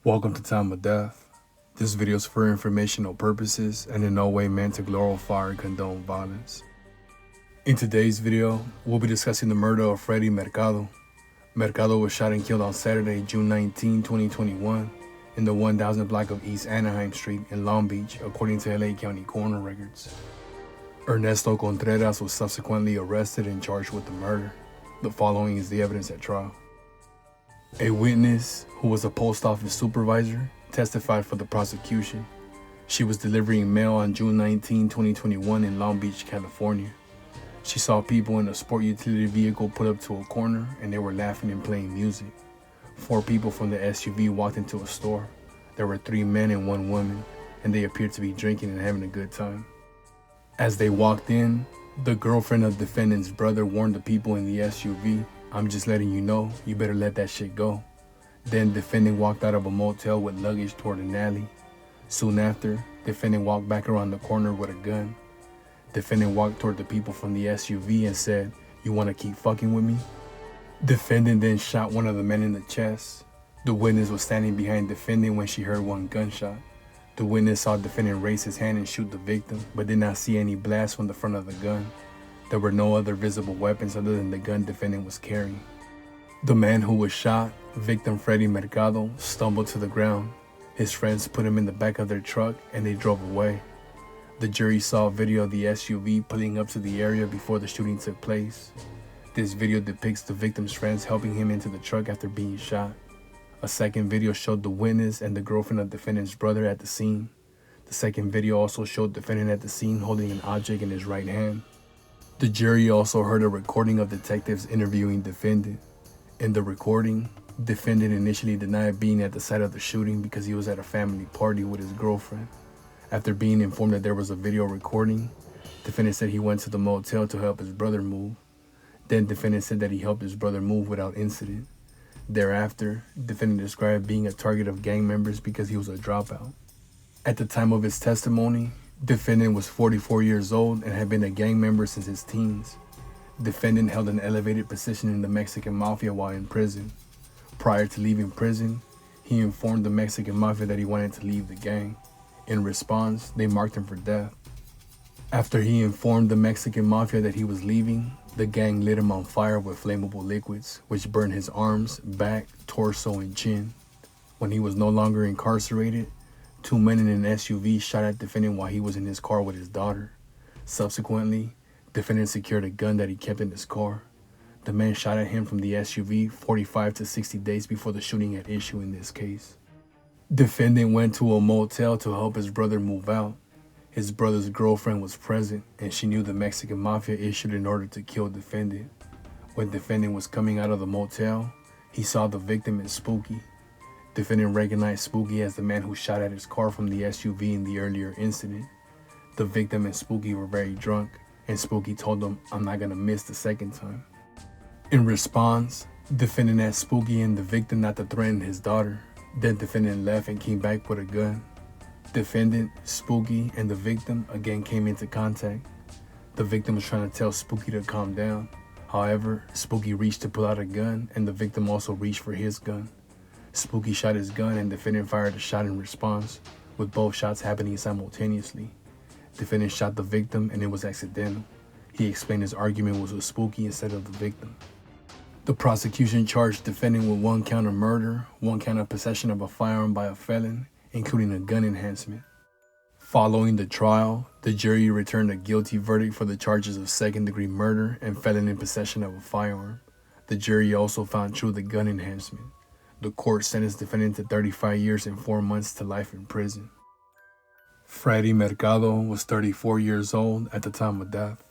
Welcome to Time of Death. This video is for informational purposes and in no way meant to glorify or condone violence. In today's video, we'll be discussing the murder of Freddy Mercado. Mercado was shot and killed on Saturday, June 19, 2021, in the 1000 block of East Anaheim Street in Long Beach, according to LA County coroner records. Ernesto Contreras was subsequently arrested and charged with the murder. The following is the evidence at trial. A witness, who was a post office supervisor, testified for the prosecution. She was delivering mail on June 19, 2021 in Long Beach, California. She saw people in a sport utility vehicle put up to a corner and they were laughing and playing music. 4 people from the SUV walked into a store. There were 3 men and 1 woman, and they appeared to be drinking and having a good time. As they walked in, the girlfriend of defendant's brother warned the people in the SUV, "I'm just letting you know, you better let that shit go." Then defendant walked out of a motel with luggage toward an alley. Soon after, defendant walked back around the corner with a gun. Defendant walked toward the people from the SUV and said, "You want to keep fucking with me?" Defendant then shot one of the men in the chest. The witness was standing behind defendant when she heard 1 gunshot. The witness saw defendant raise his hand and shoot the victim, but did not see any blast from the front of the gun. There were no other visible weapons other than the gun defendant was carrying. The man who was shot, victim Freddy Mercado, stumbled to the ground. His friends put him in the back of their truck and they drove away. The jury saw a video of the SUV pulling up to the area before the shooting took place. This video depicts the victim's friends helping him into the truck after being shot. A second video showed the witness and the girlfriend of defendant's brother at the scene. The second video also showed defendant at the scene holding an object in his right hand. The jury also heard a recording of detectives interviewing defendant. In the recording, defendant initially denied being at the site of the shooting because he was at a family party with his girlfriend. After being informed that there was a video recording, defendant said he went to the motel to help his brother move. Then defendant said that he helped his brother move without incident. Thereafter, defendant described being a target of gang members because he was a dropout. At the time of his testimony, defendant was 44 years old and had been a gang member since his teens. Defendant held an elevated position in the Mexican Mafia while in prison. Prior to leaving prison, he informed the Mexican Mafia that he wanted to leave the gang. In response, they marked him for death. After he informed the Mexican Mafia that he was leaving, the gang lit him on fire with flammable liquids, which burned his arms, back, torso, and chin. When he was no longer incarcerated, 2 men in an SUV shot at defendant while he was in his car with his daughter. Subsequently, defendant secured a gun that he kept in his car. The men shot at him from the SUV 45 to 60 days before the shooting at issue in this case. Defendant went to a motel to help his brother move out. His brother's girlfriend was present and she knew the Mexican Mafia issued an order to kill defendant. When defendant was coming out of the motel, he saw the victim as Spooky. Defendant recognized Spooky as the man who shot at his car from the SUV in the earlier incident. The victim and Spooky were very drunk, and Spooky told them, "I'm not gonna miss the second time." In response, defendant asked Spooky and the victim not to threaten his daughter. Then defendant left and came back with a gun. Defendant, Spooky, and the victim again came into contact. The victim was trying to tell Spooky to calm down. However, Spooky reached to pull out a gun and the victim also reached for his gun. Spooky shot his gun and defendant fired a shot in response, with both shots happening simultaneously. Defendant shot the victim and it was accidental. He explained his argument was with Spooky instead of the victim. The prosecution charged defendant with 1 count of murder, 1 count of possession of a firearm by a felon, including a gun enhancement. Following the trial, the jury returned a guilty verdict for the charges of 2nd-degree murder and felon in possession of a firearm. The jury also found true the gun enhancement. The court sentenced defendant to 35 years and 4 months to life in prison. Freddy Mercado was 34 years old at the time of death.